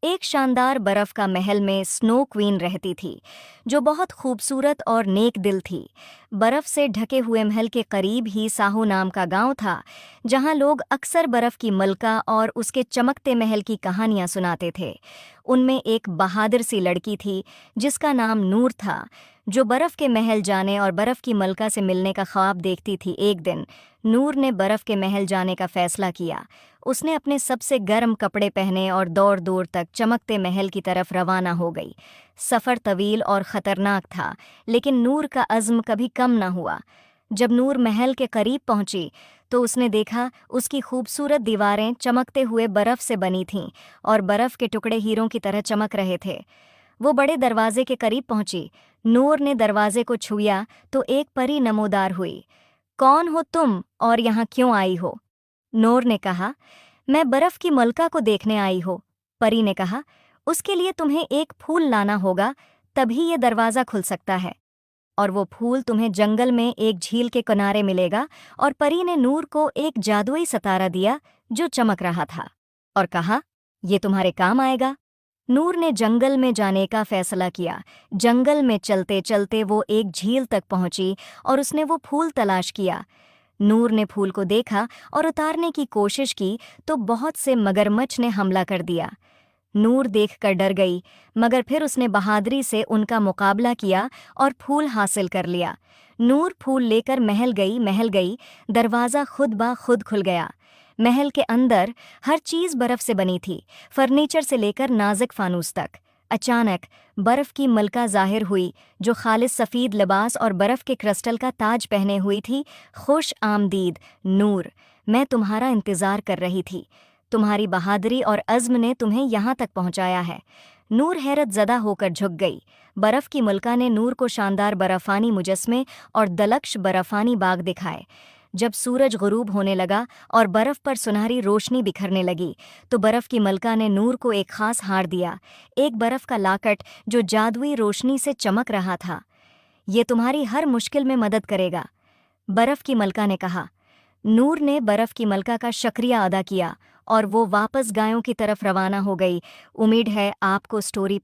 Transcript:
एक शानदार बर्फ का महल में स्नो क्वीन रहती थी, जो बहुत खूबसूरत और नेक दिल थी। बर्फ से ढके हुए महल के करीब ही साहू नाम का गांव था, जहां लोग अक्सर बर्फ की मलका और उसके चमकते महल की कहानियां सुनाते थे। उनमें एक बहादुर सी लड़की थी, जिसका नाम नूर था, जो बर्फ के महल जाने और बर्फ की मलका से मिलने का ख्वाब देखती थी। एक दिन नूर ने बर्फ के महल जाने का फैसला किया। उसने अपने सबसे गर्म कपड़े पहने और दौड़ दूर तक चमकते महल की तरफ रवाना हो गई। सफ़र तवील और ख़तरनाक था, लेकिन नूर का अज़्म कभी कम न हुआ। जब नूर महल के करीब पहुंची, तो उसने देखा उसकी खूबसूरत दीवारें चमकते हुए बर्फ़ से बनी थीं और बर्फ़ के टुकड़े हीरों की तरह चमक रहे थे। वो बड़े दरवाजे के करीब पहुंची। नूर ने दरवाजे को छुआ तो एक परी नमोदार हुई। कौन हो तुम और यहाँ क्यों आई हो? नूर ने कहा, मैं बर्फ की मलका को देखने आई हो। परी ने कहा, उसके लिए तुम्हें एक फूल लाना होगा, तभी ये दरवाज़ा खुल सकता है। और वो फूल तुम्हें जंगल में एक झील के किनारे मिलेगा। और परी ने नूर को एक जादुई सितारा दिया, जो चमक रहा था, और कहा, ये तुम्हारे काम आएगा। नूर ने जंगल में जाने का फैसला किया। जंगल में चलते चलते वो एक झील तक पहुंची और उसने वो फूल तलाश किया। नूर ने फूल को देखा और उतारने की कोशिश की तो बहुत से मगरमच्छ ने हमला कर दिया। नूर देखकर डर गई, मगर फिर उसने बहादुरी से उनका मुकाबला किया और फूल हासिल कर लिया। नूर फूल लेकर महल गई। दरवाज़ा खुद ब खुद खुल गया। महल के अंदर हर चीज़ बर्फ से बनी थी, फर्नीचर से लेकर नाजुक फानूस तक। अचानक बर्फ की मलका जाहिर हुई, जो खालिस सफ़ेद लिबास और बर्फ के क्रिस्टल का ताज पहने हुई थी। खुश आमदीद नूर, मैं तुम्हारा इंतज़ार कर रही थी। तुम्हारी बहादुरी और अज़्म ने तुम्हें यहाँ तक पहुँचाया है। नूर हैरत ज़दा होकर झुक गई। बर्फ़ की मलका ने नूर को शानदार बर्फ़ानी मुजस्मे और दलक्ष बर्फ़ानी बाग दिखाए। जब सूरज गुरूब होने लगा और बर्फ़ पर सुनहरी रोशनी बिखरने लगी, तो बर्फ़ की मलका ने नूर को एक ख़ास हार दिया, एक बर्फ़ का लाकट जो जादुई रोशनी से चमक रहा था। ये तुम्हारी हर मुश्किल में मदद करेगा, बर्फ़ की मलका ने कहा। नूर ने बर्फ़ की मलका का शुक्रिया अदा किया और वो वापस गायों की तरफ रवाना हो गई। उम्मीद है आपको स्टोरी